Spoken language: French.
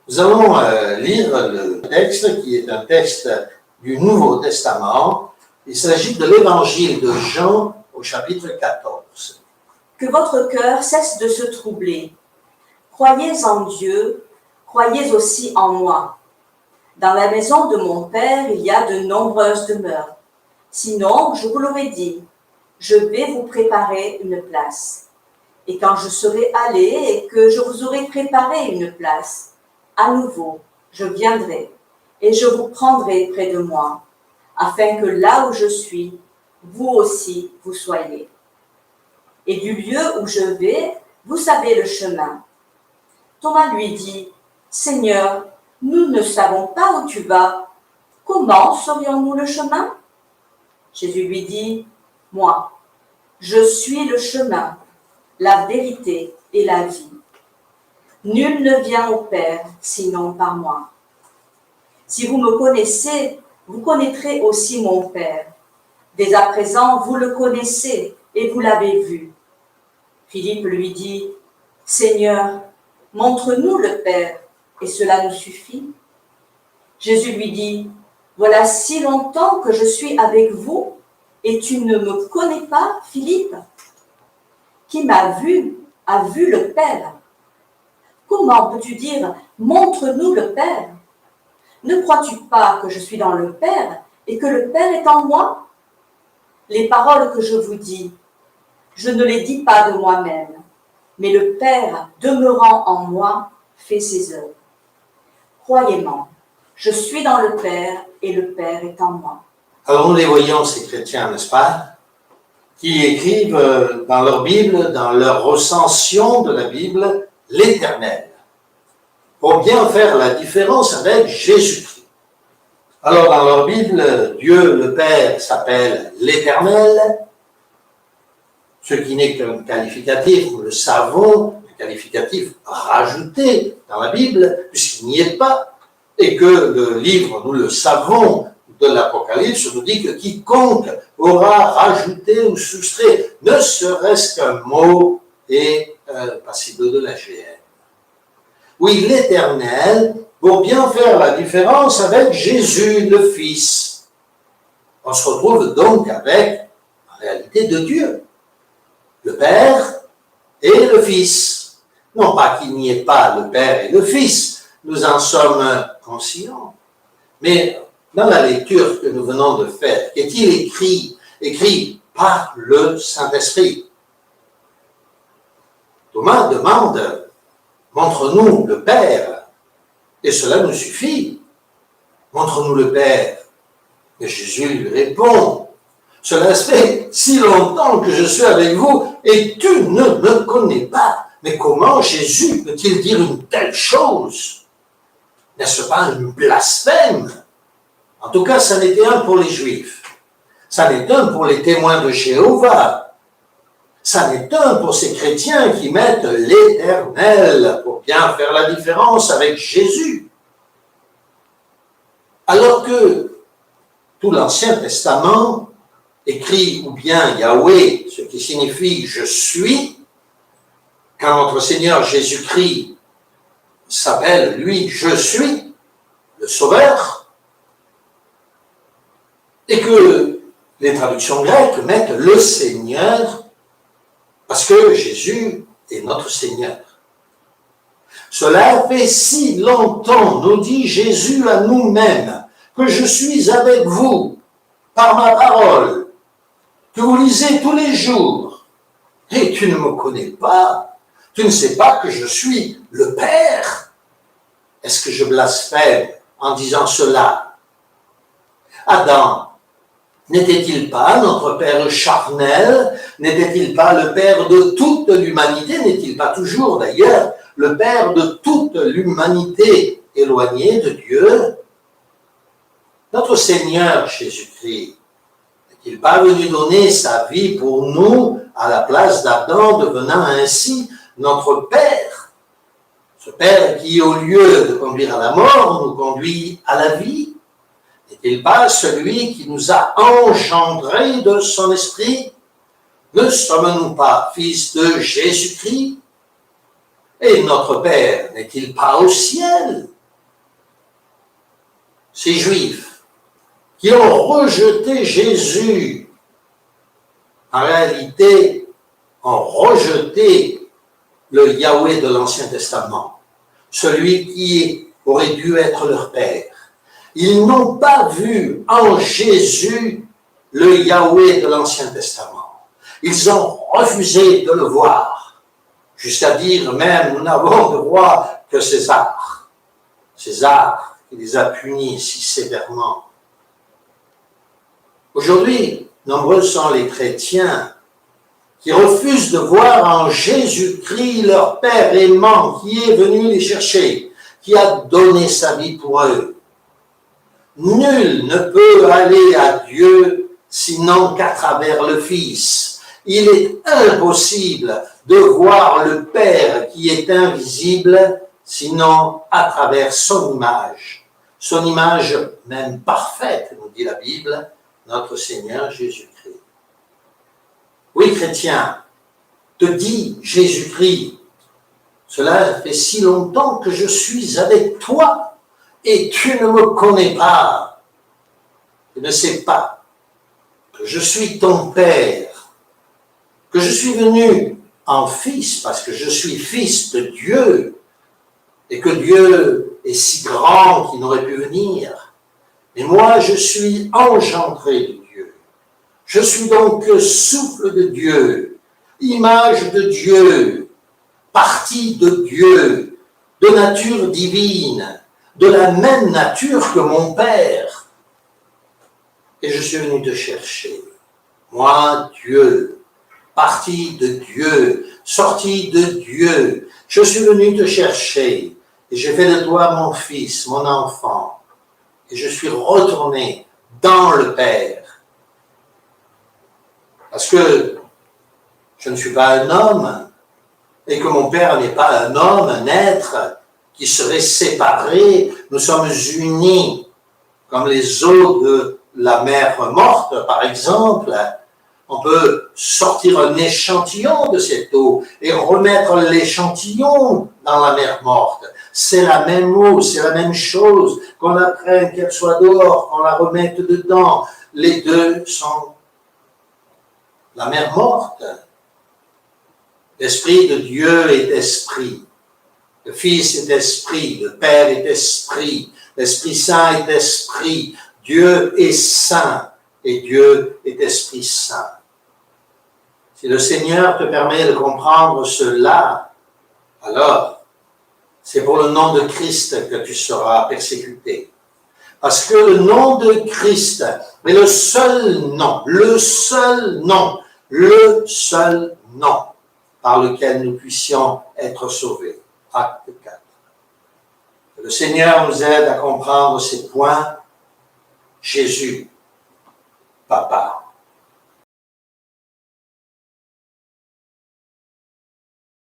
Nous allons lire le texte qui est un texte du Nouveau Testament. Il s'agit de l'Évangile de Jean au chapitre 14. Que votre cœur cesse de se troubler. Croyez en Dieu, croyez aussi en moi. Dans la maison de mon Père, il y a de nombreuses demeures. Sinon, je vous l'aurais dit, je vais vous préparer une place. Et quand je serai allé et que je vous aurai préparé une place, à nouveau, je viendrai et je vous prendrai près de moi, afin que là où je suis, vous aussi vous soyez. Et du lieu où je vais, vous savez le chemin. Thomas lui dit, Seigneur, nous ne savons pas où tu vas. Comment saurions-nous le chemin? Jésus lui dit, moi, je suis le chemin, la vérité et la vie. Nul ne vient au Père sinon par moi. Si vous me connaissez, vous connaîtrez aussi mon Père. Dès à présent, vous le connaissez et vous l'avez vu. Philippe lui dit, Seigneur, montre-nous le Père, et cela nous suffit. Jésus lui dit, voilà si longtemps que je suis avec vous, et tu ne me connais pas, Philippe? Qui m'a vu a vu le Père. Comment peux-tu dire, montre-nous le Père? Ne crois-tu pas que je suis dans le Père et que le Père est en moi? Les paroles que je vous dis, je ne les dis pas de moi-même, mais le Père, demeurant en moi, fait ses œuvres. Croyez-moi, je suis dans le Père et le Père est en moi. Alors nous les voyons, ces chrétiens, n'est-ce pas, qui écrivent dans leur Bible, dans leur recension de la Bible, l'Éternel, pour bien faire la différence avec Jésus-Christ. Alors dans leur Bible, Dieu le Père s'appelle l'Éternel, ce qui n'est qu'un qualificatif, nous le savons, un qualificatif rajouté dans la Bible, puisqu'il n'y est pas, et que le livre, nous le savons, de l'Apocalypse nous dit que quiconque aura rajouté ou soustrait, ne serait-ce qu'un mot, est passible de la GN. Oui, l'Éternel, pour bien faire la différence avec Jésus, le Fils. On se retrouve donc avec, en réalité, de Dieu, le Père et le Fils. Non pas qu'il n'y ait pas le Père et le Fils, nous en sommes conscients. Mais dans la lecture que nous venons de faire, qu'est-il écrit? Écrit par le Saint-Esprit. Thomas demande, montre-nous le Père, et cela nous suffit. Montre-nous le Père. Et Jésus lui répond, cela fait si longtemps que je suis avec vous, et tu ne me connais pas. Mais comment Jésus peut-il dire une telle chose? N'est-ce pas un blasphème? En tout cas, ça n'était un pour les Juifs. Ça n'est un pour les témoins de Jéhovah. Ça n'est un pour ces chrétiens qui mettent l'Éternel pour bien faire la différence avec Jésus. Alors que tout l'Ancien Testament écrit ou bien Yahweh, ce qui signifie « je suis », quand notre Seigneur Jésus-Christ s'appelle, lui, « je suis », le Sauveur, et que les traductions grecques mettent le Seigneur, parce que Jésus est notre Seigneur. Cela fait si longtemps, nous dit Jésus à nous-mêmes, que je suis avec vous par ma parole, que vous lisez tous les jours, et tu ne me connais pas, tu ne sais pas que je suis le Père. Est-ce que je blasphème en disant cela? Adam n'était-il pas notre Père charnel? N'était-il pas le Père de toute l'humanité? N'est-il pas toujours d'ailleurs le Père de toute l'humanité éloignée de Dieu? Notre Seigneur Jésus-Christ n'est-il pas venu donner sa vie pour nous à la place d'Adam, devenant ainsi notre Père? Ce Père qui, au lieu de conduire à la mort, nous conduit à la vie? N'est-il pas celui qui nous a engendrés de son esprit? Ne sommes-nous pas fils de Jésus-Christ? Et notre Père n'est-il pas au ciel? ces Juifs, qui ont rejeté Jésus, en réalité, ont rejeté le Yahweh de l'Ancien Testament, celui qui aurait dû être leur Père. Ils n'ont pas vu en Jésus le Yahweh de l'Ancien Testament. Ils ont refusé de le voir, jusqu'à dire même, nous n'avons de roi que César. César qui les a punis si sévèrement. Aujourd'hui, nombreux sont les chrétiens qui refusent de voir en Jésus-Christ leur Père aimant qui est venu les chercher, qui a donné sa vie pour eux. Nul ne peut aller à Dieu sinon qu'à travers le Fils. Il est impossible de voir le Père qui est invisible sinon à travers son image même parfaite, nous dit la Bible, notre Seigneur Jésus-Christ. Oui, chrétien, te dit Jésus-Christ, cela fait si longtemps que je suis avec toi et tu ne me connais pas. Tu ne sais pas que je suis ton Père, que je suis venu en Fils parce que je suis Fils de Dieu et que Dieu est si grand qu'il n'aurait pu venir. Mais moi, je suis engendré de Dieu. Je suis donc souffle de Dieu, image de Dieu, partie de Dieu, de nature divine, de la même nature que mon Père. Et je suis venu te chercher. Moi, Dieu, partie de Dieu, sortie de Dieu, je suis venu te chercher. Et j'ai fait de toi mon fils, mon enfant. Et je suis retourné dans le Père. Parce que je ne suis pas un homme, et que mon Père n'est pas un homme, un être qui serait séparé. Nous sommes unis, comme les eaux de la mer morte, par exemple. On peut sortir un échantillon de cette eau et remettre l'échantillon dans la mer morte. C'est la même eau, c'est la même chose. Qu'on la prenne, qu'elle soit dehors, qu'on la remette dedans. Les deux sont la mer morte. L'Esprit de Dieu est esprit. Le Fils est esprit. Le Père est esprit. L'Esprit Saint est esprit. Dieu est saint. Et Dieu est Esprit Saint. Si le Seigneur te permet de comprendre cela, alors c'est pour le nom de Christ que tu seras persécuté. Parce que le nom de Christ est le seul nom par lequel nous puissions être sauvés. Acte 4. Que le Seigneur nous aide à comprendre ces points. Jésus, Papa.